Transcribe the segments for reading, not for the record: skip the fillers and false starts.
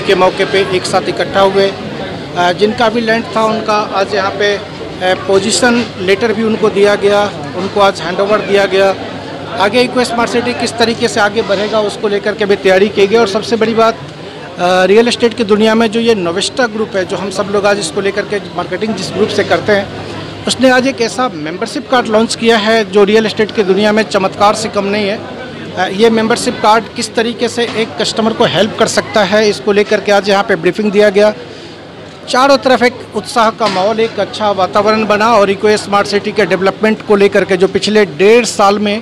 के मौके पे एक साथ इकट्ठा हुए। जिनका भी लैंड था उनका आज यहाँ पे पोजीशन लेटर भी उनको दिया गया, उनको आज हैंडओवर दिया गया। आगे इको स्मार्ट सिटी किस तरीके से आगे बढ़ेगा उसको लेकर के भी तैयारी की गई। और सबसे बड़ी बात, रियल एस्टेट की दुनिया में जो ये नोवेस्टा ग्रुप है, जो हम सब लोग आज इसको लेकर के मार्केटिंग जिस ग्रुप से करते हैं, उसने आज एक ऐसा मेंबरशिप कार्ड लॉन्च किया है जो रियल एस्टेट की दुनिया में चमत्कार से कम नहीं है। ये मेंबरशिप कार्ड किस तरीके से एक कस्टमर को हेल्प कर सकता है, इसको लेकर के आज यहाँ पे ब्रीफिंग दिया गया। चारों तरफ एक उत्साह का माहौल, एक अच्छा वातावरण बना। और इको स्मार्ट सिटी के डेवलपमेंट को लेकर के जो पिछले 1.5 साल में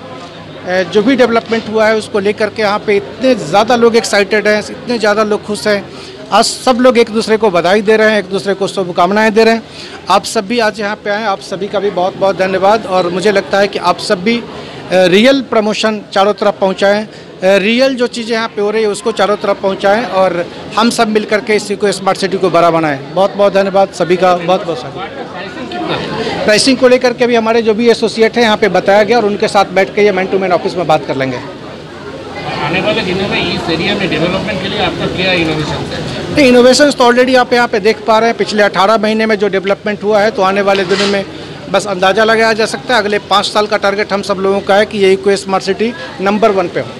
जो भी डेवलपमेंट हुआ है उसको लेकर के यहाँ पे इतने ज़्यादा लोग एक्साइटेड हैं, इतने ज़्यादा लोग खुश हैं। आज सब लोग एक दूसरे को बधाई दे रहे हैं, एक दूसरे को शुभकामनाएं दे रहे हैं। आप सब भी आज यहाँ पे आए, आप सभी का भी बहुत बहुत धन्यवाद। और मुझे लगता है कि आप सब भी रियल प्रमोशन चारों तरफ पहुँचाएँ, रियल जो चीज़ें यहाँ पे हो रही है उसको चारों तरफ पहुँचाएँ और हम सब मिल करके इसी को स्मार्ट सिटी को बड़ा बनाएँ। बहुत बहुत धन्यवाद सभी का, बहुत बहुत प्राइसिंग को लेकर के भी हमारे जो भी एसोसिएट हैं यहाँ पे बताया गया और उनके साथ बैठ के ये मैन टू मैन ऑफिस में बात कर लेंगे। आने वाले दिनों में इस एरिया में डेवलपमेंट के लिए आपका क्या इनोवेशन है? नहीं, इनोवेशन तो ऑलरेडी आप यहाँ पे देख पा रहे हैं। पिछले 18 महीने में जो डेवलपमेंट हुआ है, तो आने वाले दिनों में बस अंदाज़ा लगाया जा सकता है। अगले 5 साल का टारगेट हम सब लोगों का है कि ये इको स्मार्ट सिटी नंबर 1 पे हो।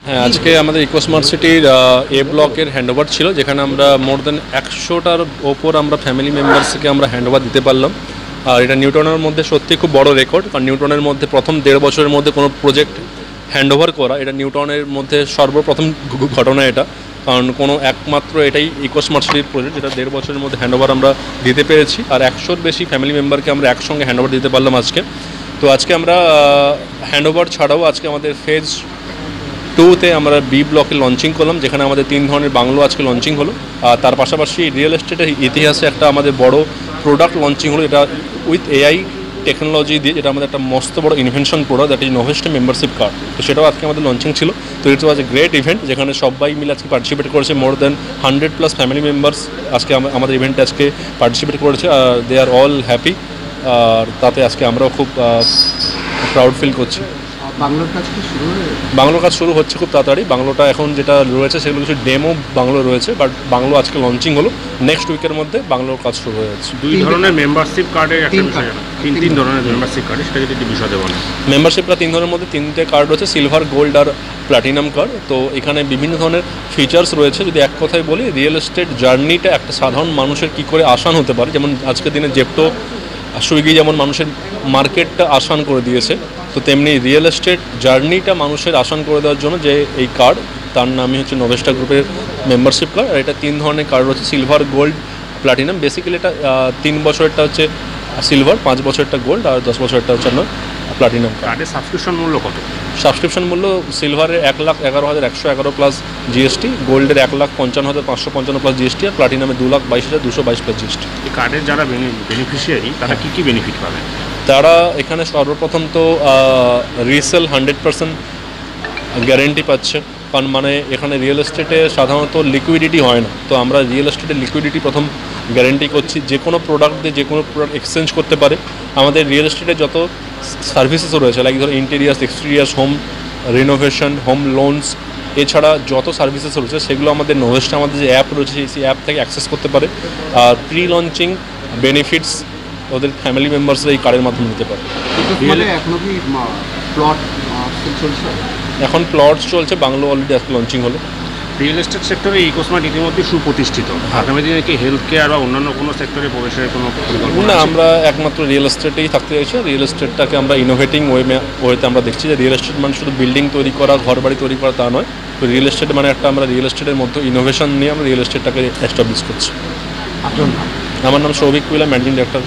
হ্যাঁ, আজকে আমাদের ইকো স্মার্ট সিটির এ ব্লকের হ্যান্ডওভার ছিল, যেখানে আমরা মোর দেন 100টার ওপর আমরা ফ্যামিলি মেম্বার্সকে আমরা হ্যান্ডওভার দিতে পারলাম। আর এটা নিউটনের মধ্যে সত্যি খুব বড় রেকর্ড, কারণ নিউটনের মধ্যে প্রথম 1.5 বছরের মধ্যে কোনো প্রজেক্ট হ্যান্ডওভার করা, এটা নিউটনের মধ্যে সর্বপ্রথম ঘটনা এটা। কারণ কোনো একমাত্র এটাই ইকো স্মার্ট সিটির প্রজেক্ট যেটা 1.5 বছরের মধ্যে হ্যান্ডওভার আমরা দিতে পেরেছি। আর 100-র বেশি ফ্যামিলি মেম্বারকে আমরা একসঙ্গে হ্যান্ডওভার দিতে পারলাম আজকে। তো আজকে আমরা হ্যান্ডওভার ছাড়াও আজকে আমাদের ফেজ 2-তে আমরা বি ব্লকে লঞ্চিং করলাম, যেখানে আমাদের 3 ধরনের বাংলো আজকে লঞ্চিং হলো। আর তার পাশাপাশি রিয়েল এস্টেটের ইতিহাসে একটা আমাদের বড় প্রোডাক্ট লঞ্চিং হলো, এটা উইথ এআই টেকনোলজি দিয়ে, যেটা আমাদের একটা মস্ত বড় invention product, that is Novesta membership card. তো সেটাও আজকে আমাদের লঞ্চিং ছিল। তো ইট ওয়াজ এ গ্রেট ইভেন্ট, যেখানে সবাই মিলে আজকে পার্টিসিপেট করেছে। মোর দেন 100+ ফ্যামিলি মেম্বার্স আজকে আমাদের ইভেন্টে আজকে পার্টিসিপেট করেছে। আর দে আর অল হ্যাপি। আর তাতে আজকে আমরাও খুব প্রাউড ফিল করছি। বাংলোর কাজ শুরু হচ্ছে খুব তাড়াতাড়ি। বাংলোটা এখন যেটা রয়েছে সেগুলো কিছু ডেমো বাংলো রয়েছে, বাট বাংলো আজকে লঞ্চিং হলো। নেক্সট উইকের মধ্যে বাংলোর কাজ শুরু হয়ে যাচ্ছে। 2 ধরনের মেম্বারশিপ কার্ডের একটা বিষয়, 3 ধরনের মেম্বারশিপ কার্ড, সেটা যদি একটু বিশদে বলেন। মেম্বারশিপটা 3 ধরনের মধ্যে 3টে কার্ড রয়েছে, সিলভার, গোল্ড আর প্ল্যাটিনাম কার্ড। তো এখানে বিভিন্ন ধরনের ফিচার্স রয়েছে। যদি এক কথায় বলি, রিয়েল এস্টেট জার্নিটা একটা সাধারণ মানুষের কী করে আসান হতে পারে, যেমন আজকের দিনে জেপ্টো, সুইগি যেমন মানুষের মার্কেটটা আসান করে দিয়েছে, তো তেমনি রিয়েল এস্টেট জার্নিটা মানুষের আসান করে দেওয়ার জন্য যে এই কার্ড, তার নামই হচ্ছে নোভেস্টা গ্রুপের মেম্বারশিপ কার্ড। আর এটা 3 ধরনের কার্ড রয়েছে, সিলভার, গোল্ড, প্ল্যাটিনাম। বেসিক্যালি এটা 3 বছরেরটা হচ্ছে সিলভার, 5 বছরেরটা গোল্ড, আর 10 বছরেরটা হচ্ছে আপনার প্ল্যাটিনাম। কার্ডের সাবস্ক্রিপশন মূল্য কত? সাবস্ক্রিপশন মূল্য সিলভারের 1,11,111 প্লাস জিএসটি, গোল্ডের 1,55,555 প্লাস জিএসটি, আর প্ল্যাটিনামের 2,22,222 প্লাস জিএসটি। এই কার্ডের যারা বেনিফিশিয়ারি তারা কী কী বেনিফিট পাবে? তারা এখানে সর্বপ্রথম তো রিসেল 100% গ্যারেন্টি পাচ্ছে। কারণ মানে এখানে রিয়েল এস্টেটে সাধারণত লিকুইডিটি হয় না, তো আমরা রিয়েল এস্টেটের লিকুইডিটি প্রথম গ্যারেন্টি করছি। যে কোনো প্রোডাক্ট দিয়ে যে কোনো প্রোডাক্ট এক্সচেঞ্জ করতে পারে। আমাদের রিয়েল এস্টেটে যত সার্ভিসেসও রয়েছে, লাইক ধরো interiors, exteriors, home renovation, home loans, এছাড়া যত সার্ভিসেস রয়েছে সেগুলো আমাদের নোভেস্টা, আমাদের যে অ্যাপ রয়েছে সেই অ্যাপ থেকে অ্যাক্সেস করতে পারে। আর প্রি লঞ্চিং বেনিফিটস ওদের ফ্যামিলি মেম্বার্সরা এই কার্ডের মাধ্যমে নিতে পারে। এখন প্লট চলছে, বাংলো অলরেডি আজকে লঞ্চিং হলো। রিয়েল এস্টেট সেক্টরে ইকো স্মার্ট ইতিমধ্যে সুপ্রতিষ্ঠিত। আগামী দিনে কি হেলথ কেয়ার বা অন্যান্য কোনো সেক্টরে প্রবেশের কোনো পরিকল্পনা? না, আমরা একমাত্র রিয়েল এস্টেটেই থাকতে চাইছি। রিয়েল এস্টেটটাকে আমরা ইনোভেটিং ওয়েতে আমরা দেখছি যে রিয়েল এস্টেট মানে শুধু বিল্ডিং তৈরি করা, ঘর বাড়ি তৈরি করা তা নয়। তো রিয়েল এস্টেট মানে একটা আমরা রিয়েল এস্টেটের মধ্যে ইনোভেশন নিয়ে আমরা রিয়েল এস্টেটটাকে এস্টাবলিশ করছি। আপনার নাম? আমার নাম সৌভিক কুইলা, ম্যানেজিং ডিরেক্টর।